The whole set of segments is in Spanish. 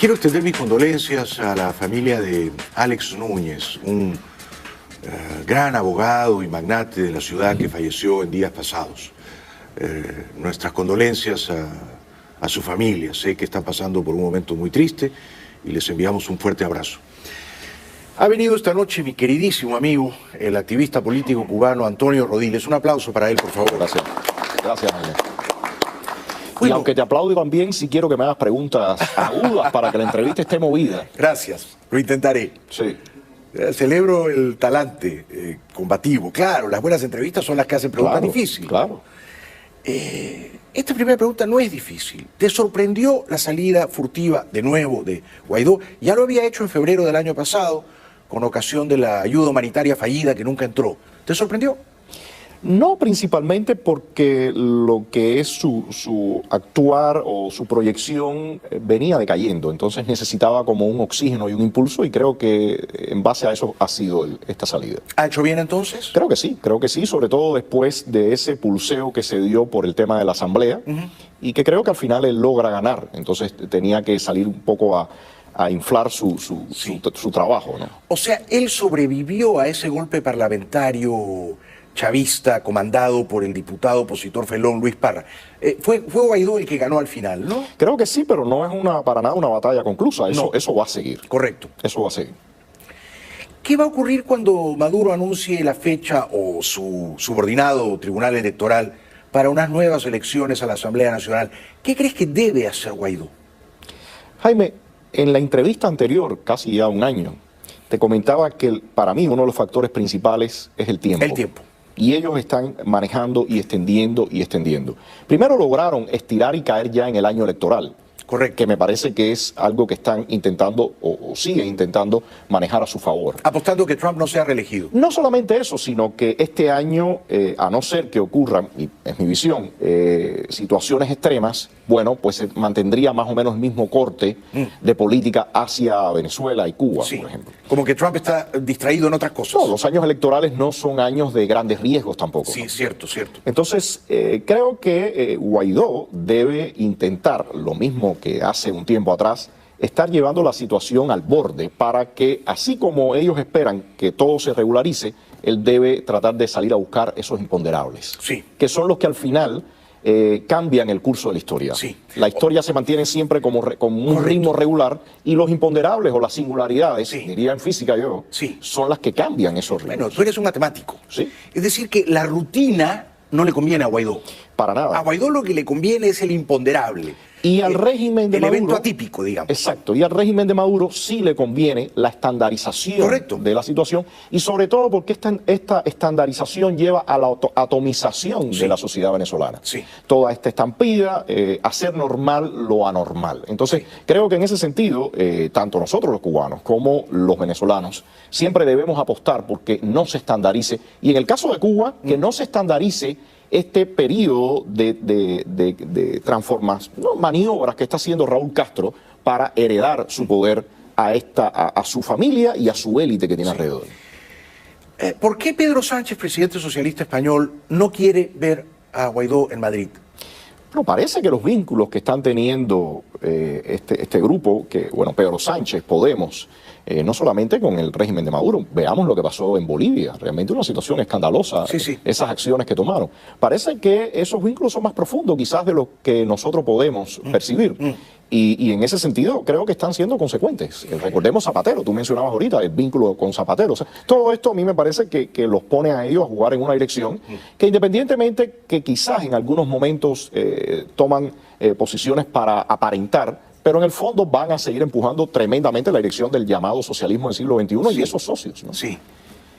Quiero extender mis condolencias a la familia de Alex Núñez, un gran abogado y magnate de la ciudad que falleció en días pasados. Nuestras condolencias a su familia. Sé que están pasando por un momento muy triste y les enviamos un fuerte abrazo. Ha venido esta noche mi queridísimo amigo, el activista político cubano Antonio Rodiles. Un aplauso para él, por favor. Gracias. Gracias, Jaime. Bueno, y aunque te aplaudo también, sí quiero que me hagas preguntas agudas para que la entrevista esté movida. Gracias, lo intentaré. Sí. Celebro el talante combativo. Claro, las buenas entrevistas son las que hacen preguntas difíciles. Claro. Esta primera pregunta no es difícil. ¿Te sorprendió la salida furtiva de nuevo de Guaidó? Ya lo había hecho en febrero del año pasado, con ocasión de la ayuda humanitaria fallida que nunca entró. ¿Te sorprendió? No principalmente porque lo que es su actuar o su proyección venía decayendo, entonces necesitaba como un oxígeno y un impulso, y creo que en base a eso ha sido esta salida. ¿Ha hecho bien entonces? Creo que sí, sobre todo después de ese pulseo que se dio por el tema de la asamblea, y que creo que al final él logra ganar, entonces tenía que salir un poco a inflar su trabajo, ¿no? O sea, él sobrevivió a ese golpe parlamentario chavista comandado por el diputado opositor felón Luis Parra. Fue Guaidó el que ganó al final, ¿no? Creo que sí, pero no es para nada una batalla conclusa. Eso va a seguir. Correcto. Eso va a seguir. ¿Qué va a ocurrir cuando Maduro anuncie la fecha o su subordinado Tribunal Electoral para unas nuevas elecciones a la Asamblea Nacional? ¿Qué crees que debe hacer Guaidó? Jaime, en la entrevista anterior, casi ya un año, te comentaba que para mí uno de los factores principales es el tiempo. El tiempo. Y ellos están manejando y extendiendo y extendiendo. Primero lograron estirar y caer ya en el año electoral. Correcto. Que me parece que es algo que están intentando o siguen intentando manejar a su favor. Apostando que Trump no sea reelegido. No solamente eso, sino que este año, a no ser que ocurran, y es mi visión, situaciones extremas, bueno, pues se mantendría más o menos el mismo corte de política hacia Venezuela y Cuba, por ejemplo. Como que Trump está distraído en otras cosas. No, los años electorales no son años de grandes riesgos tampoco. Sí, ¿no? cierto. Entonces, creo que Guaidó debe intentar lo mismo que hace un tiempo atrás, estar llevando la situación al borde para que, así como ellos esperan que todo se regularice, él debe tratar de salir a buscar esos imponderables, que son los que al final cambian el curso de la historia. Sí. La historia se mantiene siempre como un ritmo regular, y los imponderables o las singularidades, diría en física yo, son las que cambian esos ritmos. Bueno, tú eres un matemático. Sí. Es decir, que la rutina no le conviene a Guaidó. Para nada. A Guaidó lo que le conviene es el imponderable. Y al régimen de Maduro, el evento atípico, digamos. Exacto. Y al régimen de Maduro sí le conviene la estandarización de la situación, y sobre todo porque esta estandarización lleva a la atomización de la sociedad venezolana. Toda esta estampida, hacer normal lo anormal. Entonces, creo que en ese sentido, tanto nosotros los cubanos como los venezolanos, siempre debemos apostar porque no se estandarice, y en el caso de Cuba, que no se estandarice este periodo de transformación, maniobras que está haciendo Raúl Castro para heredar su poder a su familia y a su élite que tiene alrededor. ¿Por qué Pedro Sánchez, presidente socialista español, no quiere ver a Guaidó en Madrid? Bueno, parece que los vínculos que están teniendo este grupo, Pedro Sánchez, Podemos, no solamente con el régimen de Maduro, veamos lo que pasó en Bolivia, realmente una situación escandalosa, esas acciones que tomaron. Parece que esos vínculos son más profundos quizás de lo que nosotros podemos percibir. Y en ese sentido creo que están siendo consecuentes. Recordemos Zapatero, tú mencionabas ahorita el vínculo con Zapatero. O sea, todo esto a mí me parece que los pone a ellos a jugar en una dirección que, independientemente que quizás en algunos momentos toman posiciones para aparentar, pero en el fondo van a seguir empujando tremendamente la dirección del llamado socialismo del siglo XXI y esos socios, ¿no? Sí.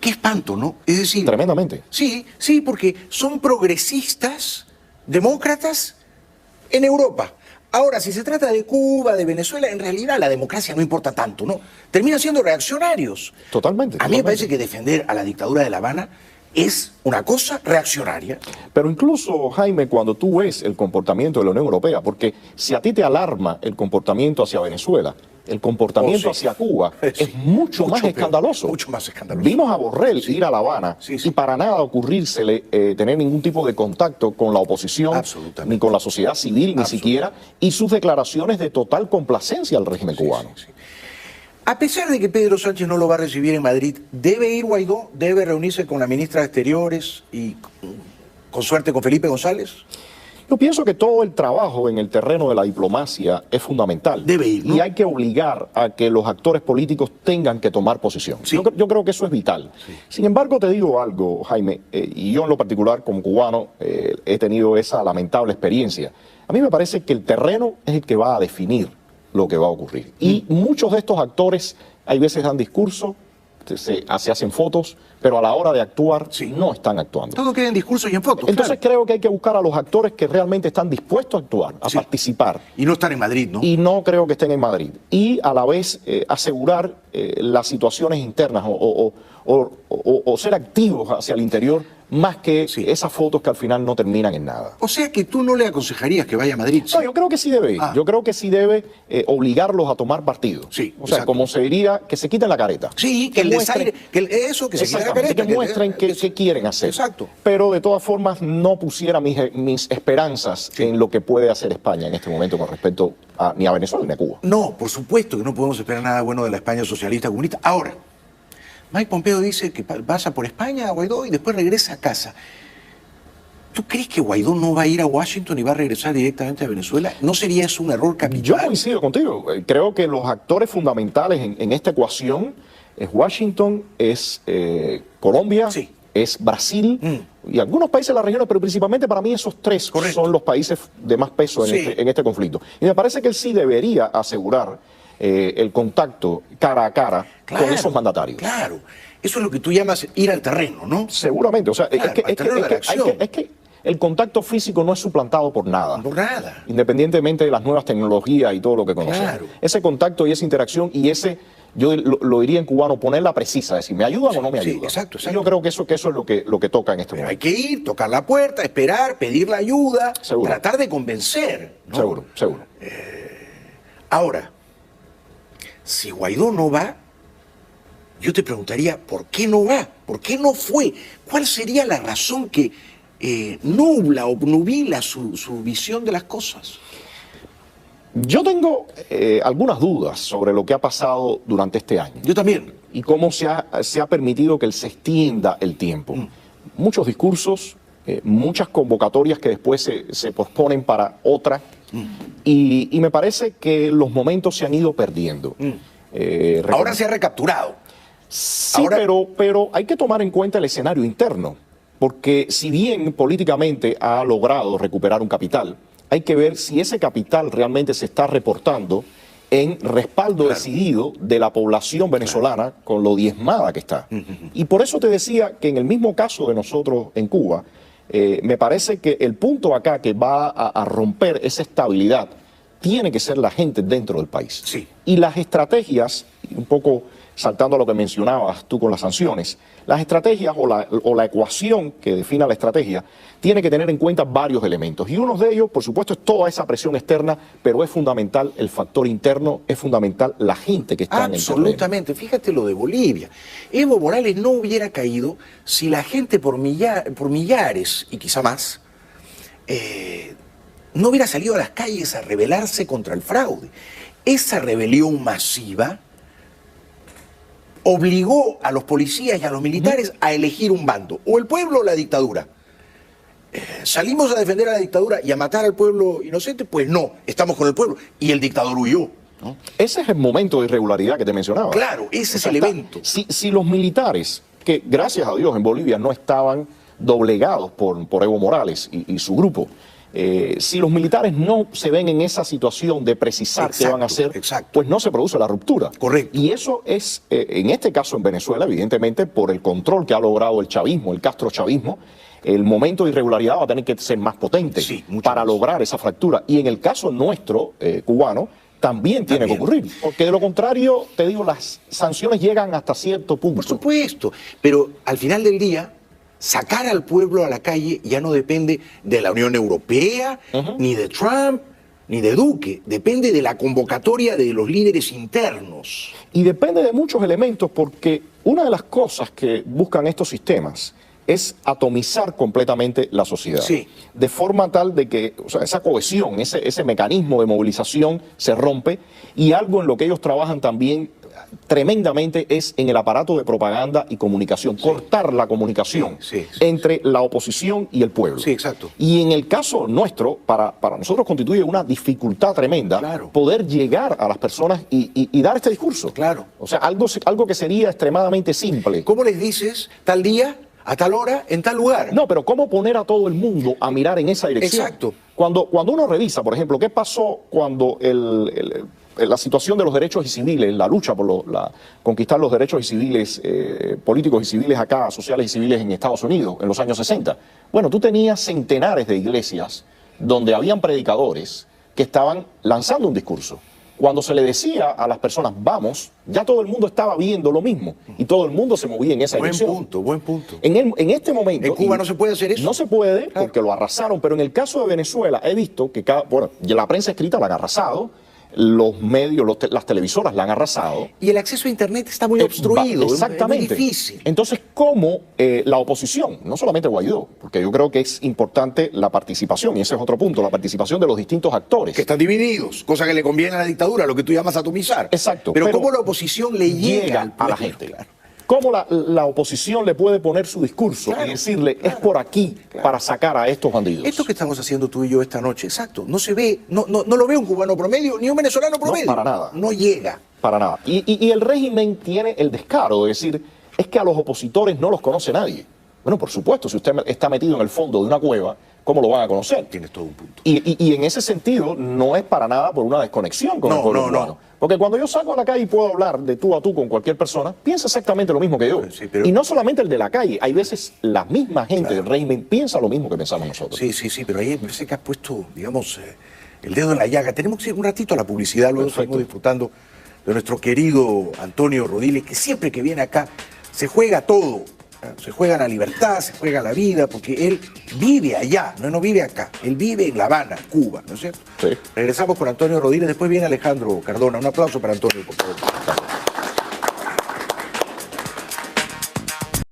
Qué espanto, ¿no? Es decir... Tremendamente. Sí, porque son progresistas, demócratas en Europa. Ahora, si se trata de Cuba, de Venezuela, en realidad la democracia no importa tanto, ¿no? Terminan siendo reaccionarios. Totalmente. A mí me parece que defender a la dictadura de La Habana es una cosa reaccionaria. Pero incluso, Jaime, cuando tú ves el comportamiento de la Unión Europea, porque si a ti te alarma el comportamiento hacia Venezuela, el comportamiento hacia Cuba es mucho más escandaloso. Mucho más escandaloso. Vimos a Borrell ir a La Habana y para nada ocurrírsele tener ningún tipo de contacto con la oposición, ni con la sociedad civil, ni siquiera, y sus declaraciones de total complacencia al régimen cubano. A pesar de que Pedro Sánchez no lo va a recibir en Madrid, ¿debe ir Guaidó? ¿Debe reunirse con la ministra de Exteriores y con suerte con Felipe González? Yo pienso que todo el trabajo en el terreno de la diplomacia es fundamental. Debe ir, ¿no? Y hay que obligar a que los actores políticos tengan que tomar posición. Sí. Yo creo que eso es vital. Sí. Sin embargo, te digo algo, Jaime, y yo en lo particular como cubano he tenido esa lamentable experiencia. A mí me parece que el terreno es el que va a definir lo que va a ocurrir. Y muchos de estos actores, hay veces dan discursos, se hacen fotos, pero a la hora de actuar no están actuando. Todo queda en discursos y en fotos. Entonces creo que hay que buscar a los actores que realmente están dispuestos a actuar, a participar. Y no están en Madrid, ¿no? Y no creo que estén en Madrid. Y a la vez asegurar las situaciones internas o ser activos hacia el interior, más que esas fotos que al final no terminan en nada. O sea que tú no le aconsejarías que vaya a Madrid. No, yo creo que sí debe. Yo creo que sí debe obligarlos a tomar partido. O sea, como se diría, que se quiten la careta. Sí, que muestren, que se quiten la careta. Que muestren qué quieren hacer. Exacto. Pero de todas formas no pusiera mis esperanzas en lo que puede hacer España en este momento con respecto ni a Venezuela ni a Cuba. No, por supuesto que no podemos esperar nada bueno de la España socialista comunista. Ahora, Mike Pompeo dice que pasa por España a Guaidó y después regresa a casa. ¿Tú crees que Guaidó no va a ir a Washington y va a regresar directamente a Venezuela? ¿No sería eso un error capital? Yo coincido contigo. Creo que los actores fundamentales en esta ecuación es Washington, es Colombia, es Brasil y algunos países de la región, pero principalmente para mí esos tres son los países de más peso en este conflicto. Y me parece que él sí debería asegurar el contacto cara a cara con esos mandatarios. Claro, eso es lo que tú llamas ir al terreno, ¿no? Seguramente, o sea, es que el contacto físico no es suplantado por nada. Por nada. Independientemente de las nuevas tecnologías y todo lo que conocemos. Claro. Ese contacto y esa interacción y yo lo diría en cubano, ponerla precisa, decir, ¿me ayudan o no me ayudan? Exacto. Yo creo que eso es lo que toca en este momento. Hay que ir, tocar la puerta, esperar, pedir la ayuda, tratar de convencer, ¿no? Seguro. Ahora, si Guaidó no va, yo te preguntaría, ¿por qué no va? ¿Por qué no fue? ¿Cuál sería la razón que nubla o nubila su visión de las cosas? Yo tengo algunas dudas sobre lo que ha pasado durante este año. Yo también. Y cómo se ha permitido que se extienda el tiempo. Muchos discursos, muchas convocatorias que después se posponen para otra. Y me parece que los momentos se han ido perdiendo. Ahora se ha recapturado. Sí, pero hay que tomar en cuenta el escenario interno. Porque si bien políticamente ha logrado recuperar un capital, hay que ver si ese capital realmente se está reportando en respaldo decidido de la población venezolana con lo diezmada que está. Y por eso te decía que en el mismo caso de nosotros en Cuba, me parece que el punto acá que va a romper esa estabilidad tiene que ser la gente dentro del país. Sí. Y las estrategias, un poco saltando a lo que mencionabas tú con las sanciones, las estrategias o la ecuación que defina la estrategia tiene que tener en cuenta varios elementos. Y uno de ellos, por supuesto, es toda esa presión externa, pero es fundamental el factor interno, es fundamental la gente que está en el terreno. Absolutamente. Fíjate lo de Bolivia. Evo Morales no hubiera caído si la gente por millares y quizá más no hubiera salido a las calles a rebelarse contra el fraude. Esa rebelión masiva obligó a los policías y a los militares a elegir un bando, o el pueblo o la dictadura. ¿Salimos a defender a la dictadura y a matar al pueblo inocente? Pues no, estamos con el pueblo. Y el dictador huyó, ¿no? Ese es el momento de irregularidad que te mencionaba. Claro, ese es el evento. Si los militares, que gracias a Dios en Bolivia no estaban doblegados por Evo Morales y su grupo, si los militares no se ven en esa situación de precisar qué van a hacer, pues no se produce la ruptura. Correcto. Y eso es, en este caso en Venezuela, evidentemente por el control que ha logrado el chavismo, el castrochavismo, el momento de irregularidad va a tener que ser más potente para lograr esa fractura. Y en el caso nuestro, cubano, también tiene que ocurrir. Porque de lo contrario, te digo, las sanciones llegan hasta cierto punto. Por supuesto, pero al final del día, sacar al pueblo a la calle ya no depende de la Unión Europea, ni de Trump, ni de Duque, depende de la convocatoria de los líderes internos. Y depende de muchos elementos, porque una de las cosas que buscan estos sistemas es atomizar completamente la sociedad. Sí. De forma tal de que, o sea, esa cohesión, ese mecanismo de movilización se rompe, y algo en lo que ellos trabajan también tremendamente es en el aparato de propaganda y comunicación, cortar la comunicación entre la oposición y el pueblo. Sí, exacto. Y en el caso nuestro, para nosotros constituye una dificultad tremenda poder llegar a las personas y dar este discurso. Claro. O sea, algo que sería extremadamente simple. ¿Cómo les dices tal día, a tal hora, en tal lugar? No, pero ¿cómo poner a todo el mundo a mirar en esa dirección? Exacto. Cuando uno revisa, por ejemplo, qué pasó cuando la situación de los derechos y civiles, la lucha por conquistar los derechos y civiles, políticos y civiles acá, sociales y civiles en Estados Unidos, en los años 60. Bueno, tú tenías centenares de iglesias donde habían predicadores que estaban lanzando un discurso. Cuando se le decía a las personas, vamos, ya todo el mundo estaba viendo lo mismo y todo el mundo se movía en esa dirección. Buen punto. En este momento... ¿En Cuba no se puede hacer eso? No se puede, porque lo arrasaron, pero en el caso de Venezuela he visto que la prensa escrita la han arrasado, los medios, las televisoras la han arrasado. Y el acceso a Internet está muy obstruido. Exactamente. Es muy difícil. Entonces, ¿cómo la oposición, no solamente Guaidó, porque yo creo que es importante la participación, y ese es otro punto, la participación de los distintos actores. Que están divididos, cosa que le conviene a la dictadura, lo que tú llamas atomizar. Exacto. Pero ¿cómo la oposición le llega a la gente? Claro. ¿Cómo la oposición le puede poner su discurso y decirle, es por aquí para sacar a estos bandidos? Esto que estamos haciendo tú y yo esta noche, exacto, no se ve, no lo ve un cubano promedio ni un venezolano promedio. No, para nada. No llega. Para nada. Y el régimen tiene el descaro de decir, es que a los opositores no los conoce nadie. Bueno, por supuesto, si usted está metido en el fondo de una cueva, ¿cómo lo van a conocer? Tienes todo un punto. Y en ese sentido no es para nada por una desconexión con el pueblo cubano. Porque cuando yo salgo a la calle y puedo hablar de tú a tú con cualquier persona, piensa exactamente lo mismo que yo. Sí, pero... Y no solamente el de la calle, hay veces la misma gente del régimen piensa lo mismo que pensamos nosotros. Sí, pero ahí me parece que has puesto, digamos, el dedo en la llaga. Tenemos que ir un ratito a la publicidad, luego seguimos disfrutando de nuestro querido Antonio Rodiles, que siempre que viene acá se juega todo. Se juega la libertad, se juega la vida, porque él vive allá, no vive acá. Él vive en La Habana, Cuba, ¿no es cierto? Sí. Regresamos con Antonio Rodiles, después viene Alejandro Cardona. Un aplauso para Antonio, por favor.